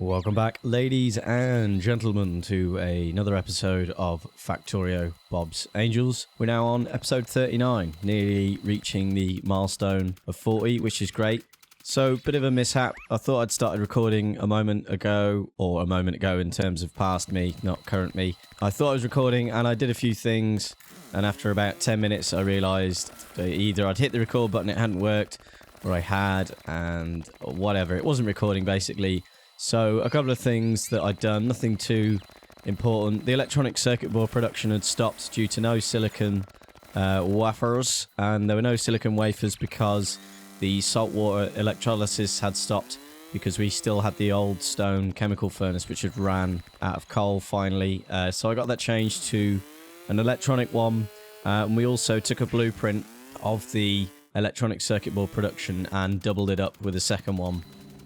Welcome back, ladies and gentlemen, to another episode of Factorio Bob's Angels. We're now on episode 39, nearly reaching the milestone of 40, which is great. So, bit of a mishap. I thought I'd started recording a moment ago in terms of past me, not current me. I thought I was recording and I did a few things, and after about 10 minutes I realised either I'd hit the record button, it hadn't worked, or I had, and whatever. It wasn't recording, basically. So a couple of things that I'd done, nothing too important. The electronic circuit board production had stopped due to no silicon wafers, and there were no silicon wafers because the saltwater electrolysis had stopped because we still had the old stone chemical furnace which had ran out of coal finally. So I got that changed to an electronic one, and we also took a blueprint of the electronic circuit board production and doubled it up with a second one.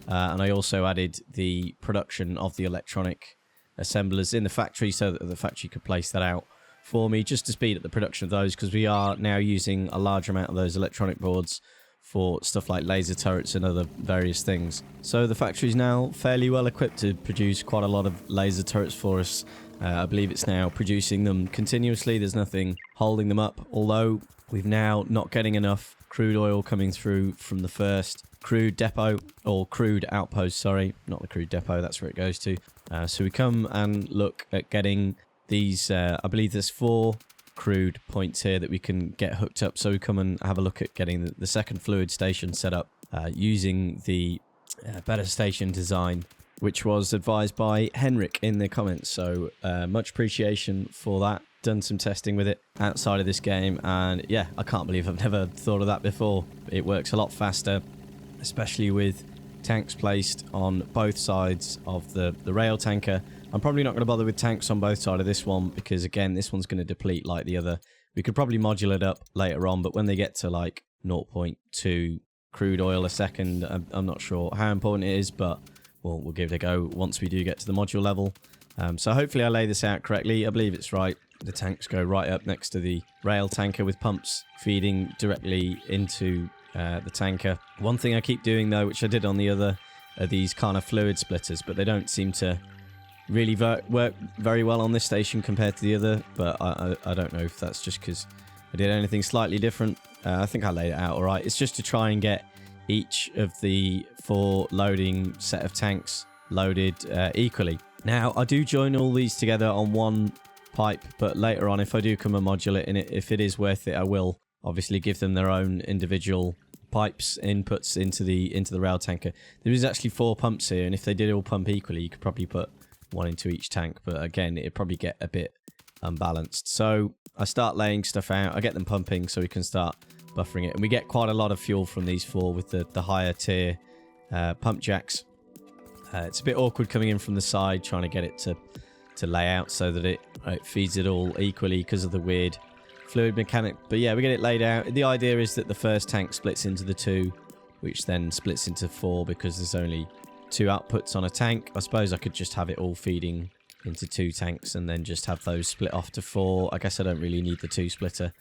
And I also added the production of the electronic assemblers in the factory so that the factory could place that out for me, just to speed up the production of those, because we are now using a large amount of those electronic boards for stuff like laser turrets and other various things. So the factory is now fairly well equipped to produce quite a lot of laser turrets for us. I believe it's now producing them continuously. There's nothing holding them up, although we've now not getting enough crude oil coming through from the first crude depot, or crude outpost, sorry, not the crude depot, that's where it goes to. So we come and look at getting these, I believe there's 4 crude points here that we can get hooked up, so we come and have a look at getting the second fluid station set up using the better station design, which was advised by Henrik in the comments, so much appreciation for that. Done some testing with it outside of this game, and yeah, I can't believe I've never thought of that before. It works a lot faster, especially with tanks placed on both sides of the rail tanker. I'm probably not going to bother with tanks on both sides of this one because, again, this one's going to deplete like the other. We could probably modulate it up later on, but when they get to like 0.2 crude oil a second, I'm not sure how important it is, but we'll give it a go once we do get to the module level. So hopefully I lay this out correctly. I believe it's right. The tanks go right up next to the rail tanker with pumps feeding directly into the tanker. One thing I keep doing though, which I did on the other, are these kind of fluid splitters, but they don't seem to really work very well on this station compared to the other, but I don't know if that's just because I did anything slightly different. I think I laid it out alright. It's just to try and get each of the 4 loading set of tanks loaded equally. Now I do join all these together on one pipe, but later on, if I do come and modulate in it, if it is worth it, I will obviously give them their own individual pipes inputs into the rail tanker. There is actually 4 pumps here, and if they did all pump equally, you could probably put one into each tank, but again, it'd probably get a bit unbalanced. So I start laying stuff out, I get them pumping so we can start buffering it, and we get quite a lot of fuel from these 4 with the higher tier pump jacks. It's a bit awkward coming in from the side, trying to get it to lay out so that it feeds it all equally because of the weird fluid mechanic. But yeah, we get it laid out. The idea is that the first tank splits into the 2, which then splits into 4 because there's only 2 outputs on a tank. I suppose I could just have it all feeding into 2 tanks and then just have those split off to 4. I guess I don't really need the 2 splitter,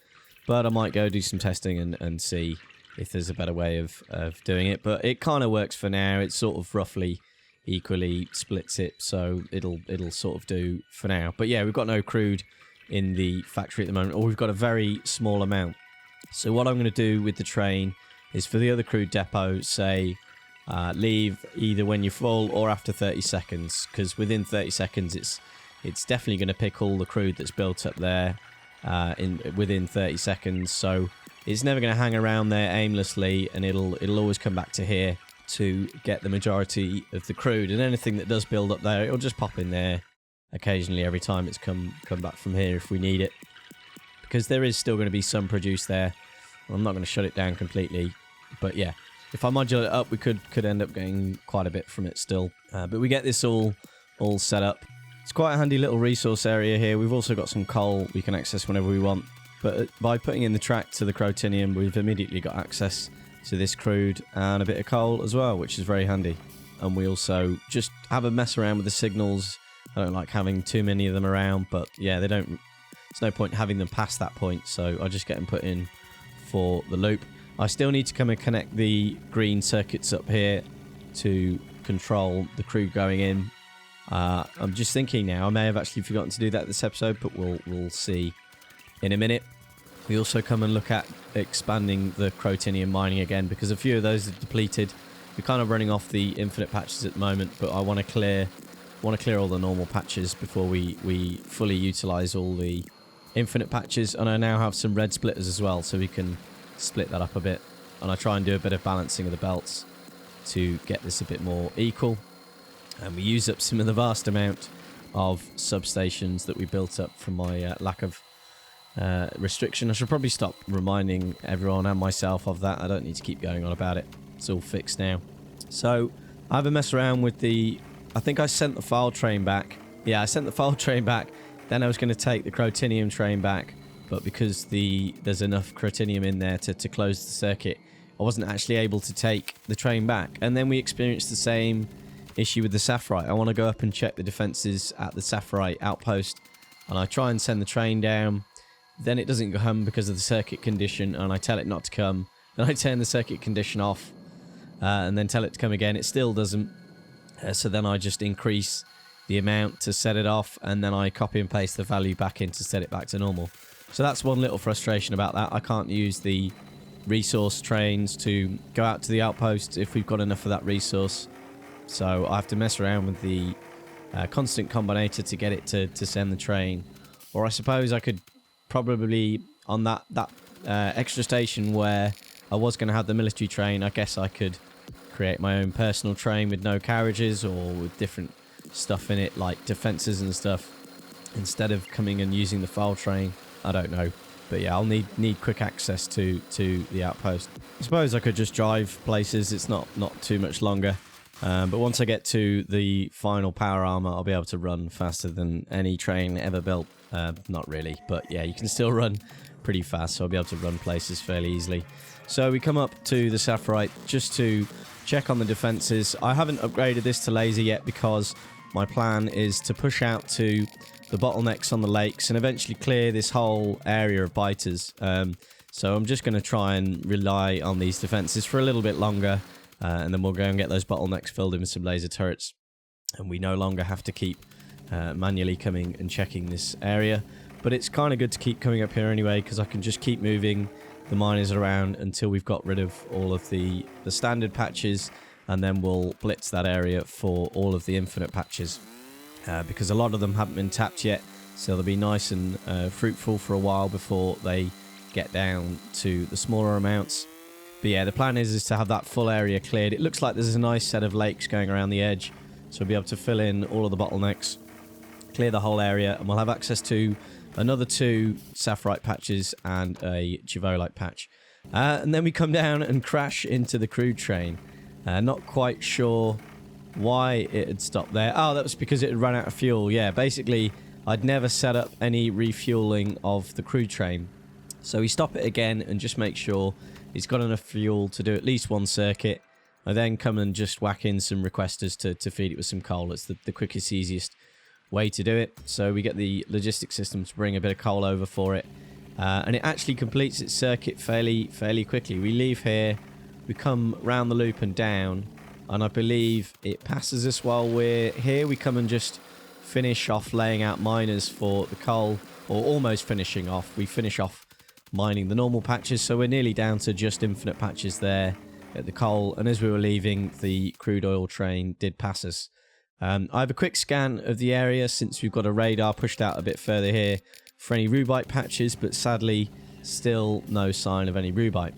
but I might go do some testing and see if there's a better way of doing it. But it kind of works for now. It's sort of roughly equally splits it, so it'll sort of do for now. But yeah, we've got no crude in the factory at the moment, or we've got a very small amount. So what I'm going to do with the train is, for the other crude depot, say leave either when you're full or after 30 seconds, because within 30 seconds it's definitely going to pick all the crude that's built up there within 30 seconds. So it's never going to hang around there aimlessly, and it'll always come back to here to get the majority of the crude, and anything that does build up there, it'll just pop in there occasionally every time it's come back from here if we need it, because there is still going to be some produced there. I'm not going to shut it down completely, but yeah, if I modulate it up, we could end up getting quite a bit from it still. But we get this all set up. It's quite a handy little resource area here. We've also got some coal we can access whenever we want, but by putting in the track to the Crotinium, we've immediately got access to this crude and a bit of coal as well, which is very handy. And we also just have a mess around with the signals. I don't like having too many of them around, but yeah, there's no point having them past that point, so I just get them put in for the loop. I still need to come and connect the green circuits up here to control the crude going in. I'm just thinking now, I may have actually forgotten to do that this episode, but we'll see in a minute. We also come and look at expanding the Crotinium mining again, because a few of those are depleted. We're kind of running off the infinite patches at the moment, but I want to clear all the normal patches before we fully utilize all the infinite patches. And I now have some red splitters as well, so we can split that up a bit. And I try and do a bit of balancing of the belts to get this a bit more equal. And we use up some of the vast amount of substations that we built up from my lack of restriction. I should probably stop reminding everyone and myself of that. I don't need to keep going on about it. It's all fixed now. So I have a mess around with the... I think I sent the file train back. Yeah, I sent the file train back. Then I was going to take the Crotinium train back. But because there's enough Crotinium in there to close the circuit, I wasn't actually able to take the train back. And then we experienced the same issue with the Sapphirite. I want to go up and check the defenses at the Sapphirite outpost. And I try and send the train down. Then it doesn't come because of the circuit condition, and I tell it not to come. Then I turn the circuit condition off, and then tell it to come again. It still doesn't. So then I just increase the amount to set it off, and then I copy and paste the value back in to set it back to normal. So that's one little frustration about that. I can't use the resource trains to go out to the outpost if we've got enough of that resource. So I have to mess around with the constant combinator to get it to send the train. Or I suppose I could probably, on that extra station where I was going to have the military train, I guess I could create my own personal train with no carriages or with different stuff in it, like defences and stuff, instead of coming and using the file train. I don't know. But yeah, I'll need quick access to the outpost. I suppose I could just drive places. It's not too much longer. But once I get to the final power armor, I'll be able to run faster than any train ever built. Not really, but yeah, you can still run pretty fast, so I'll be able to run places fairly easily. So we come up to the Sapphirite just to check on the defenses. I haven't upgraded this to laser yet because my plan is to push out to the bottlenecks on the lakes and eventually clear this whole area of biters. So I'm just going to try and rely on these defenses for a little bit longer, and then we'll go and get those bottlenecks filled in with some laser turrets, and we no longer have to keep manually coming and checking this area. But it's kind of good to keep coming up here anyway, because I can just keep moving the miners around until we've got rid of all of the standard patches, and then we'll blitz that area for all of the infinite patches, because a lot of them haven't been tapped yet, so they'll be nice and fruitful for a while before they get down to the smaller amounts. But yeah, the plan is to have that full area cleared. It looks like there's a nice set of lakes going around the edge, so we'll be able to fill in all of the bottlenecks, clear the whole area, and we'll have access to another 2 Sapphirite patches and a Jivolite patch. And then we come down and crash into the crude train. Not quite sure why it had stopped there. Oh, that was because it had run out of fuel. Yeah, basically, I'd never set up any refueling of the crude train. So we stop it again and just make sure it's got enough fuel to do at least one circuit. I then come and just whack in some requesters to feed it with some coal. It's the quickest, easiest way to do it. So we get the logistics system to bring a bit of coal over for it. And it actually completes its circuit fairly quickly. We leave here, we come round the loop and down, and I believe it passes us while we're here. We come and just finish off laying out miners for the coal, or almost finishing off. We finish off mining the normal patches, so we're nearly down to just infinite patches there at the coal. And as we were leaving, the crude oil train did pass us. I have a quick scan of the area since we've got a radar pushed out a bit further here for any rubite patches, but sadly still no sign of any rubite,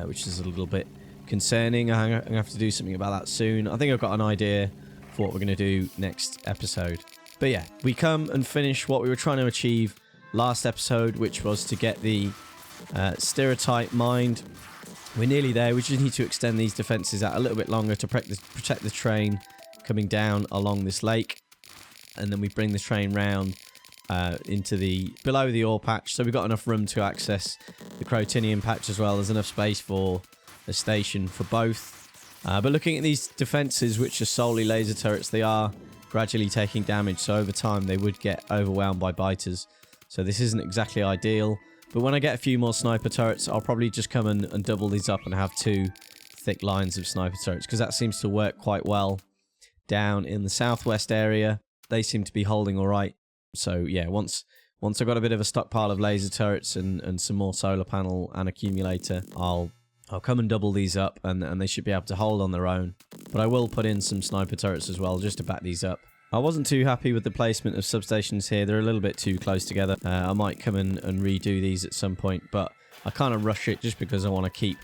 which is a little bit concerning. I'm going to have to do something about that soon. I think I've got an idea for what we're going to do next episode. But yeah, we come and finish what we were trying to achieve last episode, which was to get the Sterotite mined. We're nearly there. We just need to extend these defenses out a little bit longer to protect the train coming down along this lake, and then we bring the train round into below the ore patch, so we've got enough room to access the Crotinium patch as well. There's enough space for a station for both. But looking at these defenses, which are solely laser turrets, they are gradually taking damage, so over time they would get overwhelmed by biters. So this isn't exactly ideal, but when I get a few more sniper turrets, I'll probably just come and double these up and have 2 thick lines of sniper turrets, because that seems to work quite well down in the southwest area. They seem to be holding all right. So yeah, once I've got a bit of a stockpile of laser turrets and some more solar panel and accumulator, I'll come and double these up, and they should be able to hold on their own. But I will put in some sniper turrets as well, just to back these up. I wasn't too happy with the placement of substations here. They're a little bit too close together. I might come in and redo these at some point, but I kind of rush it just because I want to keep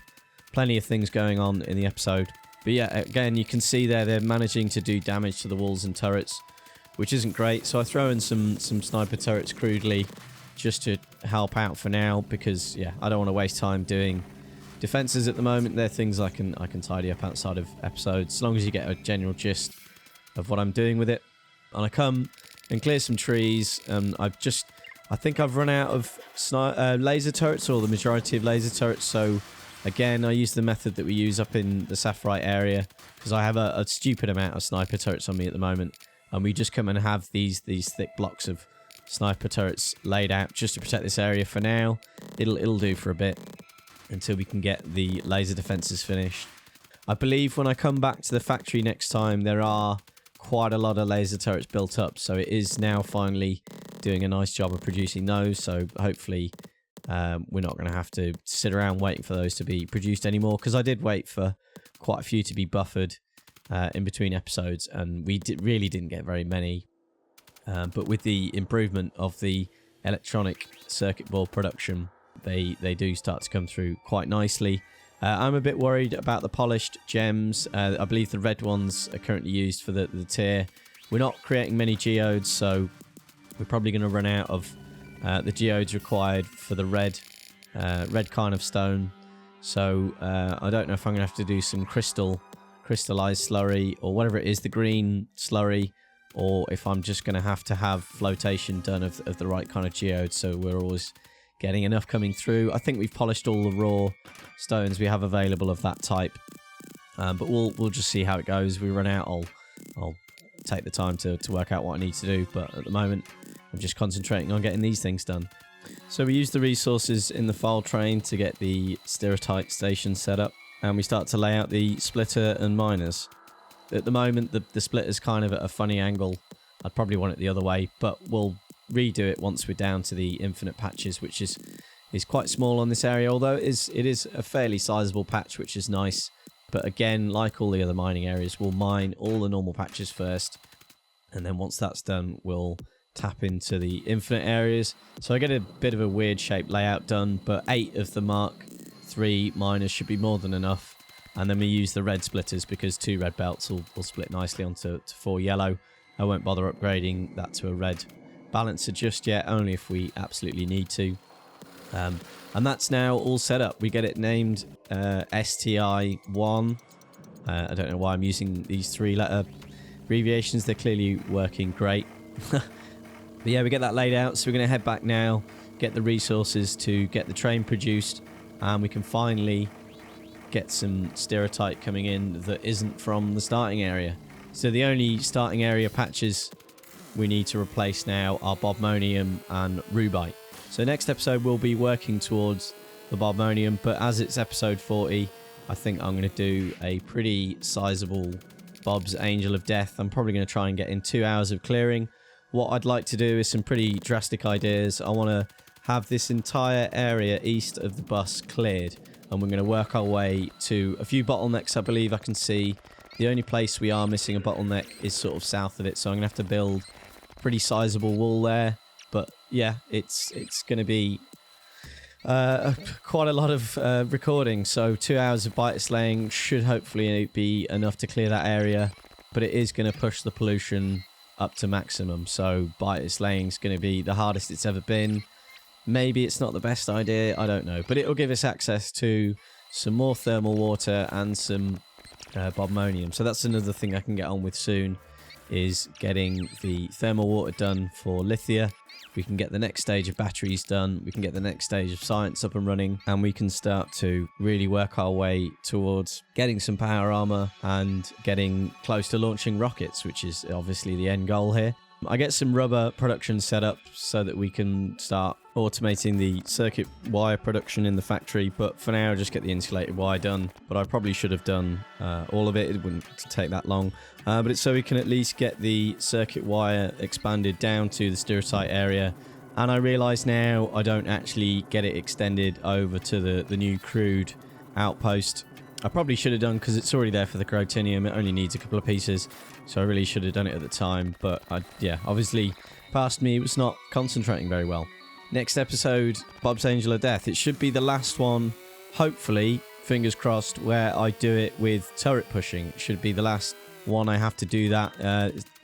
plenty of things going on in the episode. But yeah, again, you can see there they're managing to do damage to the walls and turrets, which isn't great. So I throw in some sniper turrets crudely just to help out for now, because yeah, I don't want to waste time doing defenses at the moment. They're things I can tidy up outside of episodes, as long as you get a general gist of what I'm doing with it. And I come and clear some trees. I think I've run out of laser turrets, or the majority of laser turrets. So again, I use the method that we use up in the Sapphirite area, because I have a stupid amount of sniper turrets on me at the moment. And we just come and have these thick blocks of sniper turrets laid out just to protect this area for now. It'll do for a bit until we can get the laser defenses finished. I believe when I come back to the factory next time, there are quite a lot of laser turrets built up, so it is now finally doing a nice job of producing those. So hopefully we're not going to have to sit around waiting for those to be produced anymore, because I did wait for quite a few to be buffered in between episodes, and we really didn't get very many. But with the improvement of the electronic circuit board production, they do start to come through quite nicely. I'm a bit worried about the polished gems. I believe the red ones are currently used for the tier. We're not creating many geodes, so we're probably going to run out of the geodes required for the red kind of stone. So I don't know if I'm going to have to do some crystallized slurry, or whatever it is, the green slurry, or if I'm just going to have flotation done of the right kind of geode, so we're always getting enough coming through. I think we've polished all the raw stones we have available of that type, but we'll just see how it goes. If we run out, I'll take the time to work out what I need to do, but at the moment I'm just concentrating on getting these things done. So we use the resources in the file train to get the stirotite station set up, and we start to lay out the splitter and miners. At the moment the splitter's kind of at a funny angle. I'd probably want it the other way, but we'll redo it once we're down to the infinite patches, which is quite small on this area, although it is a fairly sizable patch, which is nice. But again, like all the other mining areas, we'll mine all the normal patches first, and then once that's done, we'll tap into the infinite areas. So I get a bit of a weird shaped layout done, but 8 of the Mark 3 miners should be more than enough. And then we use the red splitters, because 2 red belts will split nicely onto 4 yellow. I won't bother upgrading that to a red balancer just yet, only if we absolutely need to. And that's now all set up. We get it named STI1. I don't know why I'm using these 3-letter abbreviations. They're clearly working great. But yeah, we get that laid out. So we're going to head back now, get the resources to get the train produced, and we can finally get some stirotite coming in that isn't from the starting area. So the only starting area patches we need to replace now are bobmonium and rubite. So next episode we'll be working towards the bobmonium, but as it's episode 40, I think I'm going to do a pretty sizable Bob's Angel of Death. I'm probably going to try and get in 2 hours of clearing. What I'd like to do is some pretty drastic ideas. I want to have this entire area east of the bus cleared, and we're going to work our way to a few bottlenecks I believe I can see. The only place we are missing a bottleneck is sort of south of it, so I'm going to have to build a pretty sizable wall there. But yeah, it's going to be quite a lot of recording, so 2 hours of bite slaying should hopefully be enough to clear that area, but it is going to push the pollution up to maximum, so bite slaying is going to be the hardest it's ever been. Maybe it's not the best idea, I don't know, but it'll give us access to some more thermal water and some bobmonium. So that's another thing I can get on with soon, is getting the thermal water done for Lithia. We can get the next stage of batteries done, we can get the next stage of science up and running, and we can start to really work our way towards getting some power armor and getting close to launching rockets, which is obviously the end goal here. I get some rubber production set up so that we can start automating the circuit wire production in the factory, but for now I'll just get the insulated wire done. But I probably should have done all of it. It wouldn't take that long, but it's so we can at least get the circuit wire expanded down to the stirretight area. And I realise now I don't actually get it extended over to the new crude outpost. I probably should have done, because it's already there for the Crotinium. It only needs a couple of pieces, so I really should have done it at the time. But yeah, obviously past me was not concentrating very well. Next episode, Bob's Angel of Death. It should be the last one, hopefully, fingers crossed, where I do it with turret pushing. It should be the last one I have to do that.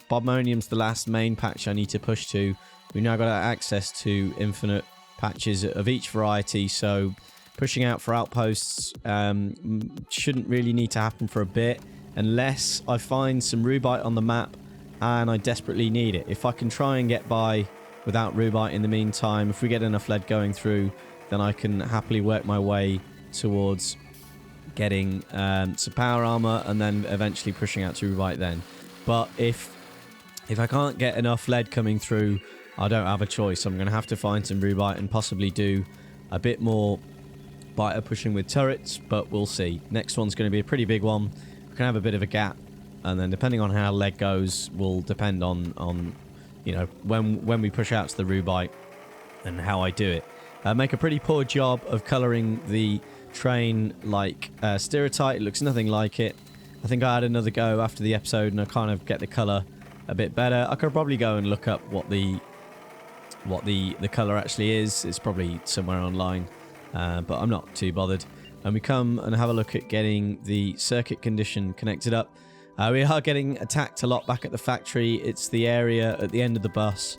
Bobmonium's the last main patch I need to push to. We've now got access to infinite patches of each variety, so pushing out for outposts shouldn't really need to happen for a bit, unless I find some rubite on the map and I desperately need it. If I can try and get by without rubite in the meantime, if we get enough lead going through, then I can happily work my way towards getting some power armor and then eventually pushing out to rubite then. But if I can't get enough lead coming through, I don't have a choice. I'm going to have to find some rubite and possibly do a bit more biter pushing with turrets, but we'll see. Next one's going to be a pretty big one. We can have a bit of a gap, and then depending on how lead goes will depend on you know, when we push out to the rubite and how I do it. Make a pretty poor job of colouring the train like stirretight. It looks nothing like it. I think I had another go after the episode and I kind of get the colour a bit better. I could probably go and look up what the colour actually is. It's probably somewhere online, but I'm not too bothered. And we come and have a look at getting the circuit condition connected up. We are getting attacked a lot back at the factory. It's the area at the end of the bus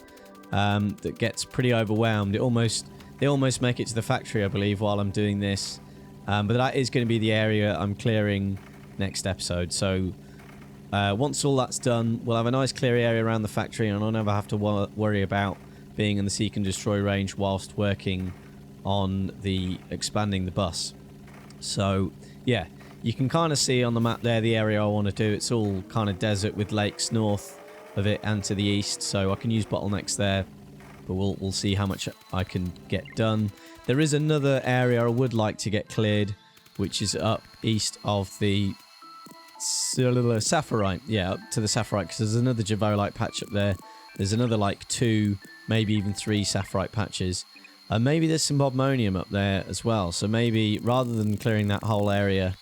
that gets pretty overwhelmed. They almost make it to the factory, I believe, while I'm doing this. But that is going to be the area I'm clearing next episode. So once all that's done, we'll have a nice clear area around the factory, and I'll never have to worry about being in the seek and destroy range whilst working on the expanding the bus. So yeah, you can kind of see on the map there the area I want to do. It's all kind of desert with lakes north of it and to the east, so I can use bottlenecks there, but we'll see how much I can get done. There is another area I would like to get cleared, which is up east of the Saphirite. Yeah, up to the Saphirite, because there's another Javolite patch up there. There's another like 2, maybe even 3 Saphirite patches. Maybe there's some Bobmonium up there as well, so maybe rather than clearing that whole area,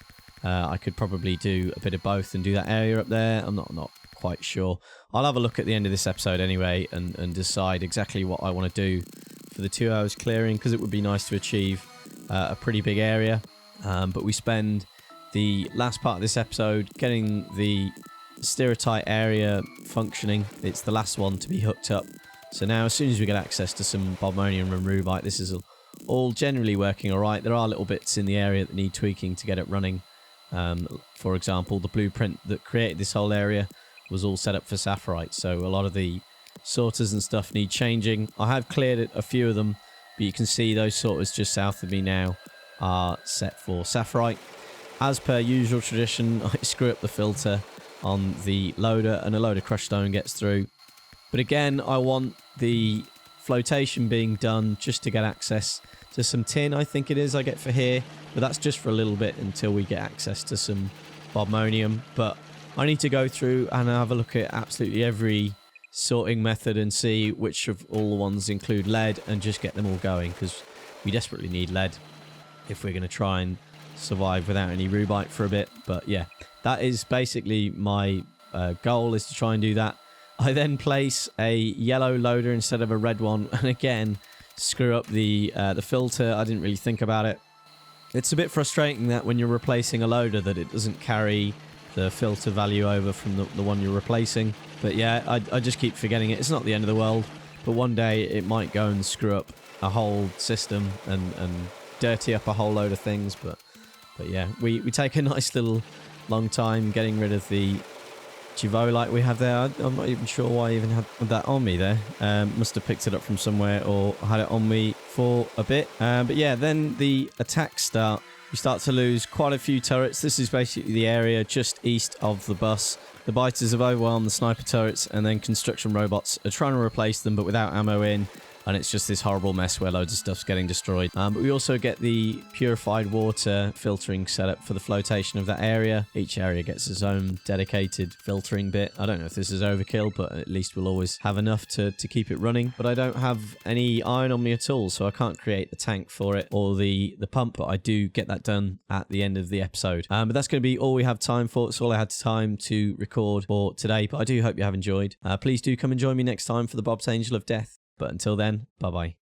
I could probably do a bit of both and do that area up there. I'm not quite sure. I'll have a look at the end of this episode anyway and decide exactly what I want to do for the 2 hours clearing, because it would be nice to achieve a pretty big area. But we spend the last part of this episode getting the stirretight area functioning. It's the last one to be hooked up. So now as soon as we get access to some Bobmonium and rubite, this is all generally working alright. There are little bits in the area that need tweaking to get it running. For example, the blueprint that created this whole area was all set up for Saphirite, so a lot of the sorters and stuff need changing. I have cleared a few of them, but you can see those sorters just south of me now are set for Saphirite. As per usual tradition, I screw up the filter on the loader and a load of crushed stone gets through. But again, I want the flotation being done just to get access to some tin, I think it is, I get for here. But that's just for a little bit until we get access to some Bobmonium. But I need to go through and have a look at absolutely every sorting method and see which of all the ones include lead and just get them all going, because we desperately need lead if we're going to try and survive without any rubite for a bit. But yeah, that is basically my goal, is to try and do that. I then place a yellow loader instead of a red one, and again screw up the filter. I didn't really think about it. It's a bit frustrating that when you're replacing a loader that it doesn't carry the filter value over from the one you're replacing. But yeah, I just keep forgetting it. It's not the end of the world, but one day it might go and screw up a whole system and dirty up a whole load of things. But yeah, we take a nice little long time getting rid of the Javolite we have there. I'm not even sure why I even had that on me there. Must have picked it up from somewhere or had it on me for a bit. But yeah, then the attacks start. We start to lose quite a few turrets. This is basically the area just east of the bus. The biters have overwhelmed the sniper turrets, and then construction robots are trying to replace them, but without ammo in. And it's just this horrible mess where loads of stuff's getting destroyed. But we also get the purified water filtering set up for the flotation of that area. Each area gets its own dedicated filtering bit. I don't know if this is overkill, but at least we'll always have enough to keep it running. But I don't have any iron on me at all, so I can't create the tank for it or the pump, but I do get that done at the end of the episode. But that's going to be all we have time for. It's all I had time to record for today, but I do hope you have enjoyed. Please do come and join me next time for the Bob's Angel of Death. But until then, bye-bye.